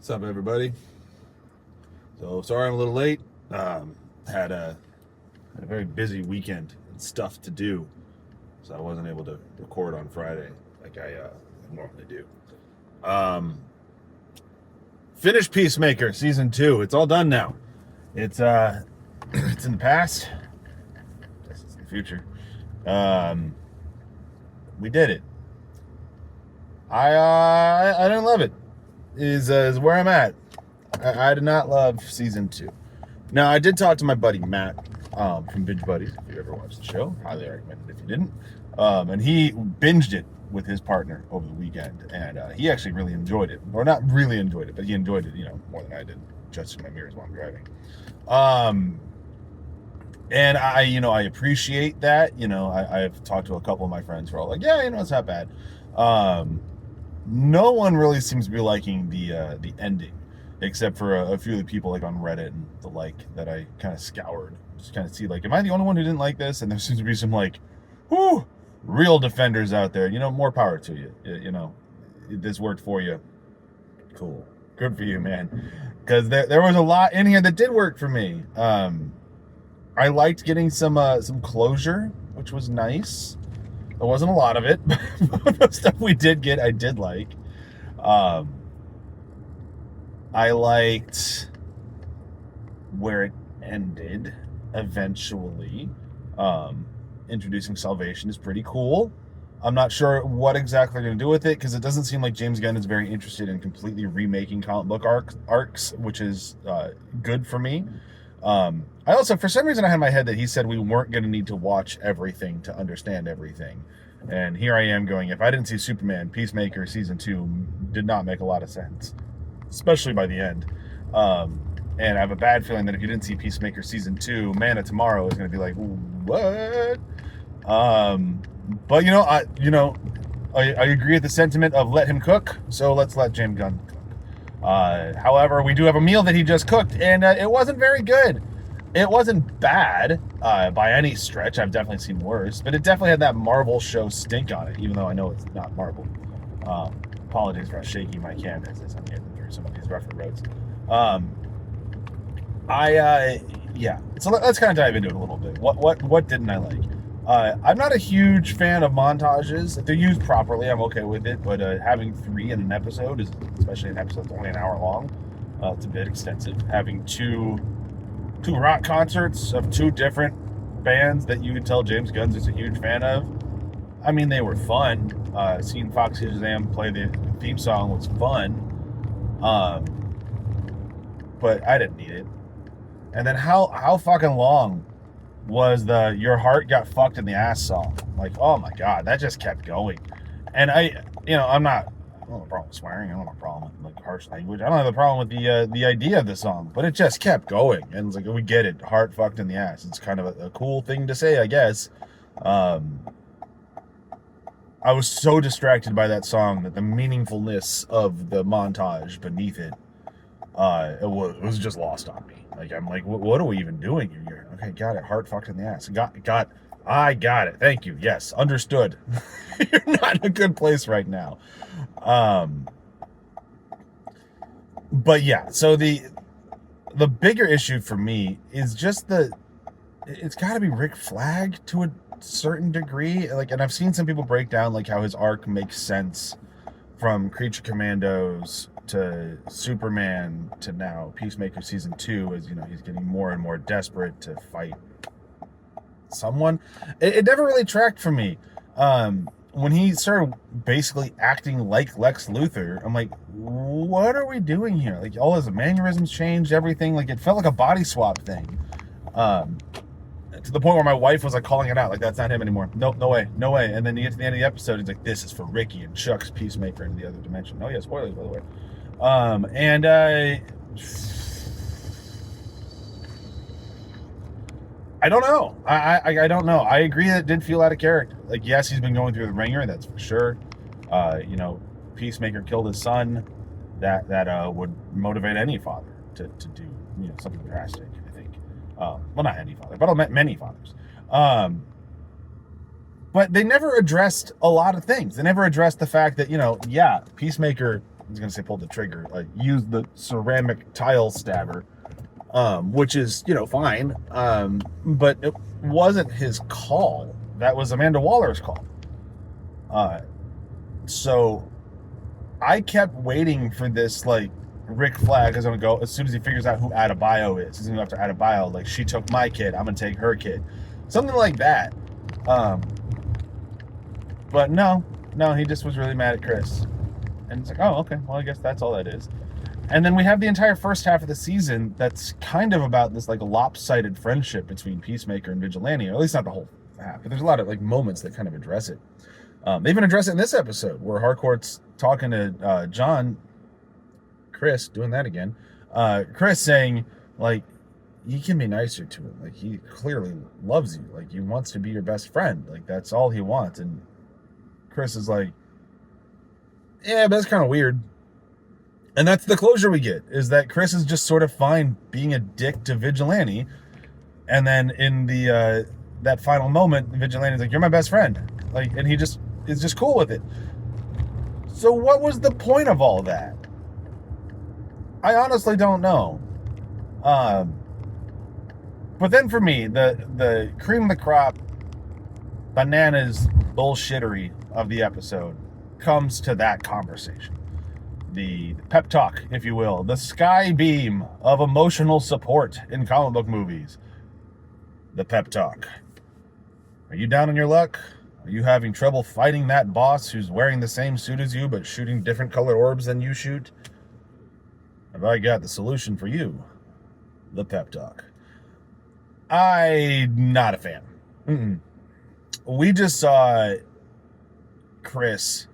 What's up, everybody? So sorry I'm a little late. Had a very busy weekend and stuff to do, so I wasn't able to record on Friday like I normally do. Finished Peacemaker season 2. It's all done now. It's it's in the past. This is the future. We did it. I didn't love it. Is where I'm at. I did not love season 2. Now, I did talk to my buddy Matt from Binge Buddies. If you ever watched the show, highly recommend it if you didn't. And he binged it with his partner over the weekend, and he actually really enjoyed it. Or not really enjoyed it, but he enjoyed it, more than I did, adjusting my mirrors while I'm driving. And I appreciate that. I've talked to a couple of my friends who are all like, yeah, it's not bad. No one really seems to be liking the ending, except for a few of the people like on Reddit and the like that I kind of scoured, just kind of see like, am I the only one who didn't like this? And there seems to be some like, whoo, real defenders out there. More power to you. This worked for you. Cool, good for you, man. Because there was a lot in here that did work for me. I liked getting some closure, which was nice. There wasn't a lot of it, but the stuff we did get, I did like. I liked where it ended eventually. Introducing salvation is pretty cool. I'm not sure what exactly they're going to do with it, because it doesn't seem like James Gunn is very interested in completely remaking comic book arcs, which is good for me. I also, for some reason, I had in my head that he said we weren't going to need to watch everything to understand everything. And here I am going, if I didn't see Superman, Peacemaker Season 2 did not make a lot of sense, especially by the end. And I have a bad feeling that if you didn't see Peacemaker Season 2, Man of Tomorrow is going to be like, what? But, I agree with the sentiment of let him cook, so let's let James Gunn cook. However, we do have a meal that he just cooked, and it wasn't very good. It wasn't bad by any stretch. I've definitely seen worse, but it definitely had that Marvel show stink on it, even though I know it's not Marvel. Apologies for how shaky my camera is as I'm getting through some of these rougher roads. So let's kind of dive into it a little bit. What didn't I like? I'm not a huge fan of montages. If they're used properly, I'm okay with it, but having 3 in an episode, especially an episode that's only an hour long, it's a bit extensive. Having two rock concerts of 2 different bands that you can tell James Gunn is a huge fan of. I mean, they were fun. Seeing Foxy Shazam play the theme song was fun. But I didn't need it. And then how fucking long was the "Your Heart Got Fucked in the Ass" song? Like, oh my god, that just kept going. And I don't have a problem with swearing. I don't have a problem with like harsh language. I don't have a problem with the idea of the song, but it just kept going. And it's like, we get it, heart fucked in the ass. It's kind of a cool thing to say, I guess. I was so distracted by that song that the meaningfulness of the montage beneath it, it was just lost on me. Like, I'm like, what are we even doing here? Okay, got it. Heart fucked in the ass. I got it. Thank you. Yes, understood. You're not in a good place right now. But yeah, so the bigger issue for me is just it's got to be Rick Flag to a certain degree. Like, and I've seen some people break down like how his arc makes sense from Creature Commandos to Superman to now Peacemaker Season 2, as he's getting more and more desperate to fight someone. It never really tracked for me. When he started basically acting like Lex Luthor, I'm like, what are we doing here? Like, all his mannerisms changed, everything. Like, it felt like a body swap thing. To the point where my wife was like calling it out, like, that's not him anymore. Nope, no way. And then you get to the end of the episode, he's like, this is for Ricky, and Chuck's Peacemaker into the other dimension. Oh yeah, spoilers, by the way. I don't know. I don't know. I agree that it did feel out of character. Like, yes, he's been going through the ringer, that's for sure. Peacemaker killed his son. That would motivate any father to do something drastic, I think. Well, not any father, but many fathers. But they never addressed a lot of things. They never addressed the fact that, Peacemaker was gonna say pulled the trigger, used the ceramic tile stabber, which is, fine. But it wasn't his call. That was Amanda Waller's call. So I kept waiting for this, Rick Flag is gonna go as soon as he figures out who Adebayo is. He's gonna go after Adebayo. Like, she took my kid, I'm gonna take her kid, something like that. But no, he just was really mad at Chris, and it's like, oh, okay, well, I guess that's all that is. And then we have the entire first half of the season that's kind of about this lopsided friendship between Peacemaker and Vigilante, or at least not the whole half, but there's a lot of moments that kind of address it. They even address it in this episode where Harcourt's talking to Chris, doing that again. Chris saying, you can be nicer to him. He clearly loves you. He wants to be your best friend. That's all he wants. And Chris is like, yeah, but that's kind of weird. And that's the closure we get, is that Chris is just sort of fine being a dick to Vigilante. And then in the that final moment, Vigilante's like, you're my best friend. And he just is just cool with it. So what was the point of all that? I honestly don't know. But then for me, the cream of the crop, bananas bullshittery of the episode comes to that conversation. The pep talk, if you will, the sky beam of emotional support in comic book movies. The pep talk. Are you down on your luck? Are you having trouble fighting that boss who's wearing the same suit as you but shooting different colored orbs than you shoot? Have I got the solution for you? The pep talk. I'm not a fan. We just saw Chris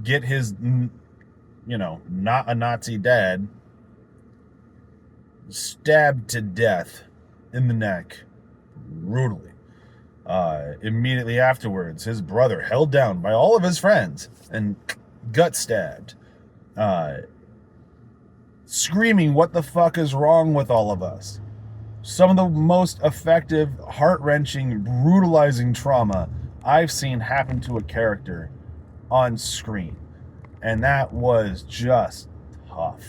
get his, not a Nazi dad stabbed to death in the neck brutally. Immediately afterwards, his brother held down by all of his friends and gut stabbed. Screaming, what the fuck is wrong with all of us? Some of the most effective, heart-wrenching, brutalizing trauma I've seen happen to a character on screen. And that was just tough.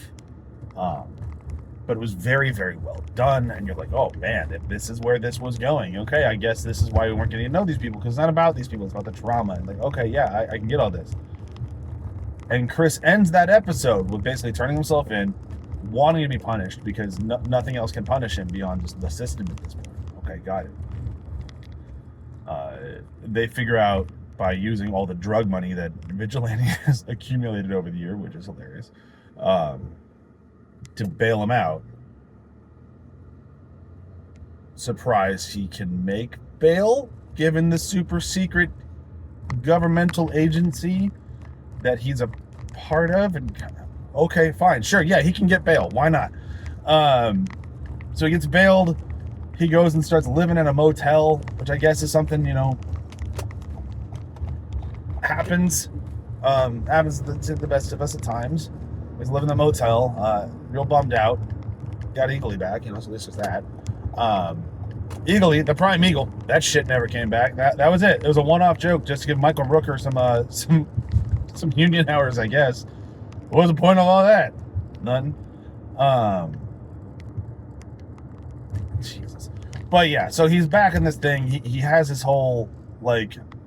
But it was very, very well done. And you're like, oh man, if this is where this was going, okay, I guess this is why we weren't getting to know these people, because it's not about these people, it's about the trauma. And okay, yeah, I can get all this. And Chris ends that episode with basically turning himself in, wanting to be punished because nothing else can punish him beyond just the system at this point. Okay, got it. They figure out by using all the drug money that Vigilante has accumulated over the year, which is hilarious, to bail him out. Surprised he can make bail, given the super secret governmental agency that he's a part of. And okay, fine, sure, yeah, he can get bail. Why not? So he gets bailed. He goes and starts living in a motel, which I guess is something, happens. Happens to the best of us at times. He's living in a motel, real bummed out. Got Eagly back, so at least it's that. Eagly, the Prime Eagle, that shit never came back. That was it. It was a one-off joke just to give Michael Rooker some union hours, I guess. What was the point of all that? None. Jesus. But yeah, so he's back in this thing. He has his whole,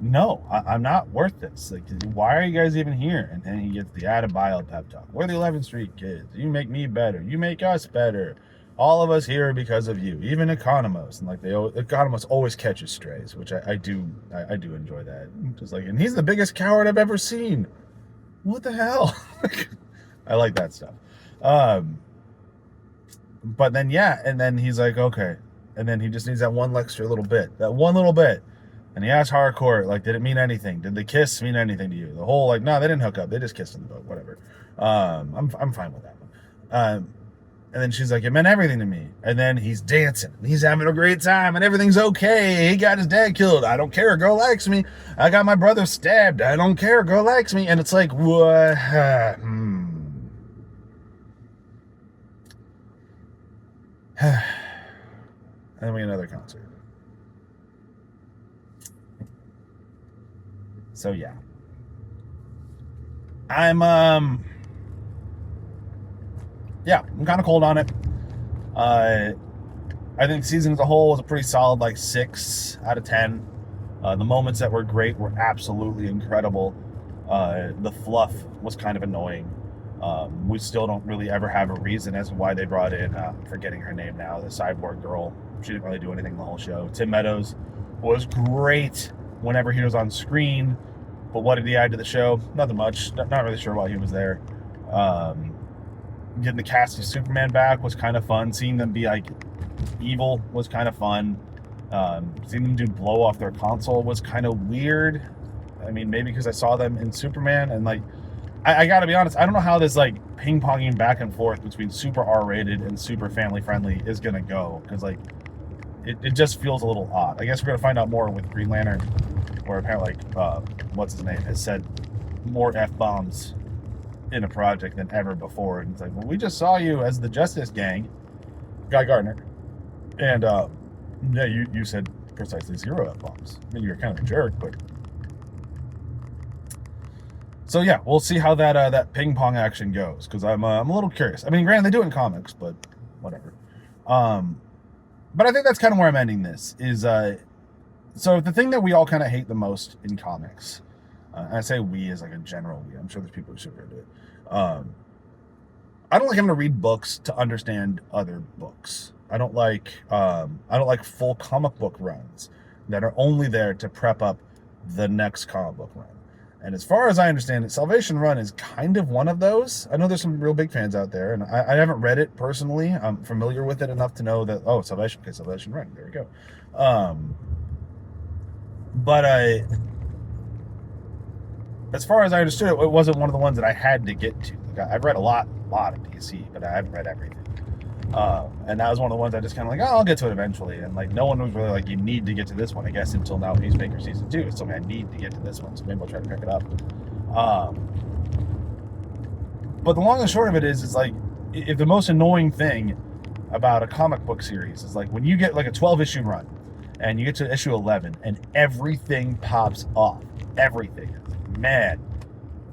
no, I'm not worth this. Why are you guys even here? And then he gets the Adebayo pep talk. We're the 11th Street kids. You make me better. You make us better. All of us here because of you. Even Economos. And Economos always catches strays, which I do enjoy that. Just and he's the biggest coward I've ever seen. What the hell? I like that stuff. But then, yeah, and then he's like, okay. And then he just needs that one extra little bit. That one little bit. And he asked Harcourt, did it mean anything? Did the kiss mean anything to you? The whole, no, they didn't hook up. They just kissed in the boat. Whatever. I'm fine with that one. And then she's like, it meant everything to me. And then he's dancing. And he's having a great time. And everything's okay. He got his dad killed. I don't care. A girl likes me. I got my brother stabbed. I don't care. A girl likes me. And it's like, what? And then we get another concert. So yeah, I'm yeah, I'm kind of cold on it. I think the season as a whole was a pretty solid, like 6 out of 10. The moments that were great were absolutely incredible. The fluff was kind of annoying. We still don't really ever have a reason as to why they brought in, forgetting her name now, the cyborg girl. She didn't really do anything the whole show. Tim Meadows was great whenever he was on screen, but what did he add to the show? Nothing much. Not really sure why he was there. Getting the cast of Superman back was kind of fun. Seeing them be like evil was kind of fun. Seeing them do blow off their console was kind of weird. I mean, maybe because I saw them in Superman, and like, I gotta be honest, I don't know how this like ping-ponging back and forth between super R-rated and super family-friendly is gonna go, because like, it just feels a little odd. I guess we're gonna find out more with Green Lantern, where apparently, what's his name, has said more F-bombs in a project than ever before. And it's like, well, we just saw you as the Justice Gang, Guy Gardner, and yeah, you said precisely 0 F-bombs. I mean, you're kind of a jerk, but... So yeah, we'll see how that ping-pong action goes, because I'm a little curious. I mean, granted, they do it in comics, but whatever. But I think that's kind of where I'm ending this, is... So the thing that we all kind of hate the most in comics, and I say we as like a general we, I'm sure there's people who should read it. I don't like having to read books to understand other books. I don't like full comic book runs that are only there to prep up the next comic book run. And as far as I understand it, Salvation Run is kind of one of those. I know there's some real big fans out there, and I haven't read it personally. I'm familiar with it enough to know that, oh, Salvation Run, there we go. But as far as I understood it, it wasn't one of the ones that I had to get to. Like, I've read a lot of DC, but I haven't read everything. And that was one of the ones I just kind of like, oh, I'll get to it eventually. And like, no one was really like, you need to get to this one, I guess, until now Peacemaker season 2. It's something I need to get to this one, so maybe I'll try to pick it up. But the long and short of it is like, if the most annoying thing about a comic book series is like when you get like a 12-issue run and you get to issue 11 and everything pops off. Everything. Man,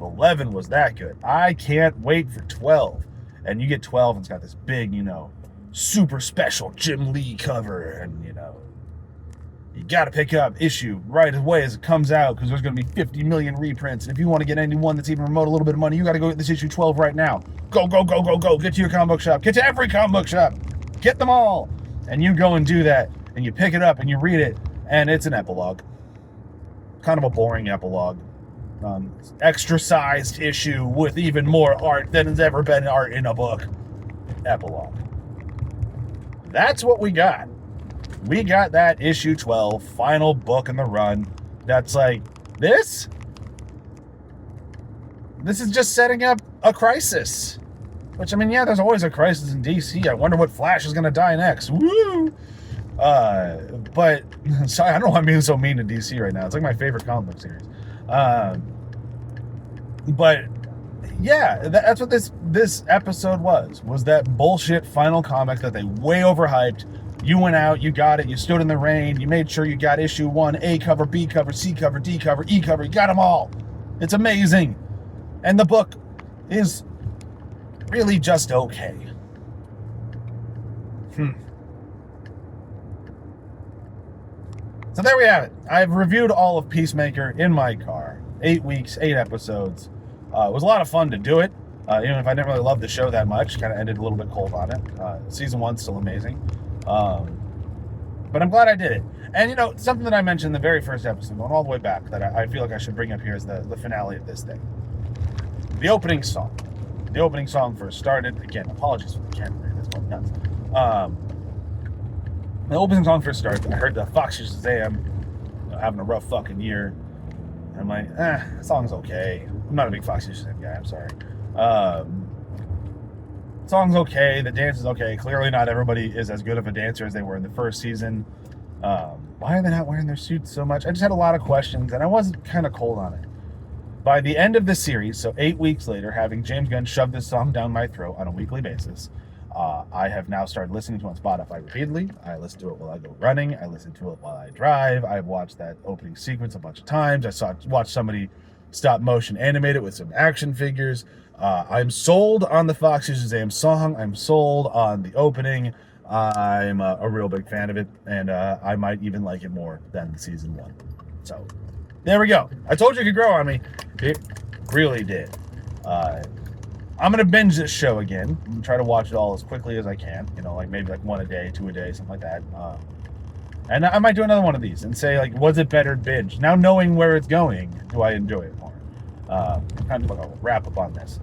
11 was that good. I can't wait for 12. And you get 12 and it's got this big, super special Jim Lee cover. And, you got to pick up issue right away as it comes out, because there's going to be 50 million reprints. And if you want to get any one that's even remote a little bit of money, you got to go get this issue 12 right now. Go, go, go, go, go. Get to your comic book shop. Get to every comic book shop. Get them all. And you go and do that. And you pick it up and you read it. And it's an epilogue. Kind of a boring epilogue. Extra-sized issue with even more art than has ever been art in a book. Epilogue. That's what we got. We got that issue 12, final book in the run. That's like, this is just setting up a crisis. Which, I mean, yeah, there's always a crisis in DC. I wonder what Flash is going to die next. Woo! But, sorry, I don't know why I'm being so mean to DC right now. It's like my favorite comic book series. But yeah, that's what this episode was that bullshit final comic that they way overhyped. You went out, you got it, you stood in the rain, you made sure you got issue 1, A cover, B cover, C cover, D cover, E cover, you got them all. It's amazing. And the book is really just okay. So there we have it. I've reviewed all of Peacemaker in my car. 8 weeks, 8 episodes. It was a lot of fun to do it, even if I didn't really love the show that much. Kind of ended a little bit cold on it. Season 1's still amazing. But I'm glad I did it. And, something that I mentioned in the very first episode, going all the way back, that I feel like I should bring up here as the finale of this thing. The opening song. The opening song first started. Again, apologies for the camera. That's going nuts. The opening song first started. I heard the Foxy Shazam having a rough fucking year. I'm like, the song's okay. I'm not a big Foxy Shazam guy, I'm sorry. Song's okay, the dance is okay. Clearly not everybody is as good of a dancer as they were in the first season. Why are they not wearing their suits so much? I just had a lot of questions, and I was kind of cold on it. By the end of the series, so 8 weeks later, having James Gunn shove this song down my throat on a weekly basis, I have now started listening to it on Spotify repeatedly. I listen to it while I go running. I listen to it while I drive. I've watched that opening sequence a bunch of times. I watched somebody stop motion animate it with some action figures. I'm sold on the Fox Shazam song. I'm sold on the opening. I'm a real big fan of it, and I might even like it more than season 1. So there we go. I told you it could grow on me. It really did. I'm gonna binge this show again. I'm gonna try to watch it all as quickly as I can. You know, like maybe like 1 a day, 2 a day, something like that. And I might do another one of these and say, like, was it better binge? Now knowing where it's going, do I enjoy it more? Kind of like a wrap up on this.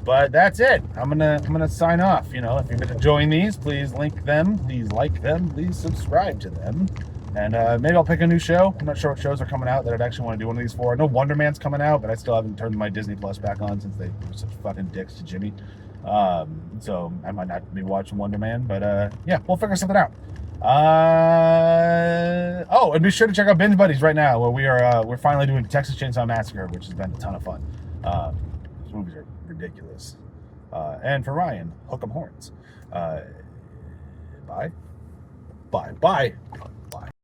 But that's it. I'm gonna sign off. You know, if you've been enjoying these, please link them, please like them, please subscribe to them. And maybe I'll pick a new show. I'm not sure what shows are coming out that I'd actually want to do one of these for. I know Wonder Man's coming out, but I still haven't turned my Disney Plus back on since they were such fucking dicks to Jimmy. So I might not be watching Wonder Man, but yeah, we'll figure something out. Oh, and be sure to check out Binge Buddies right now, where we're finally doing Texas Chainsaw Massacre, which has been a ton of fun. Those movies are ridiculous. And for Ryan, hook 'em horns. Bye.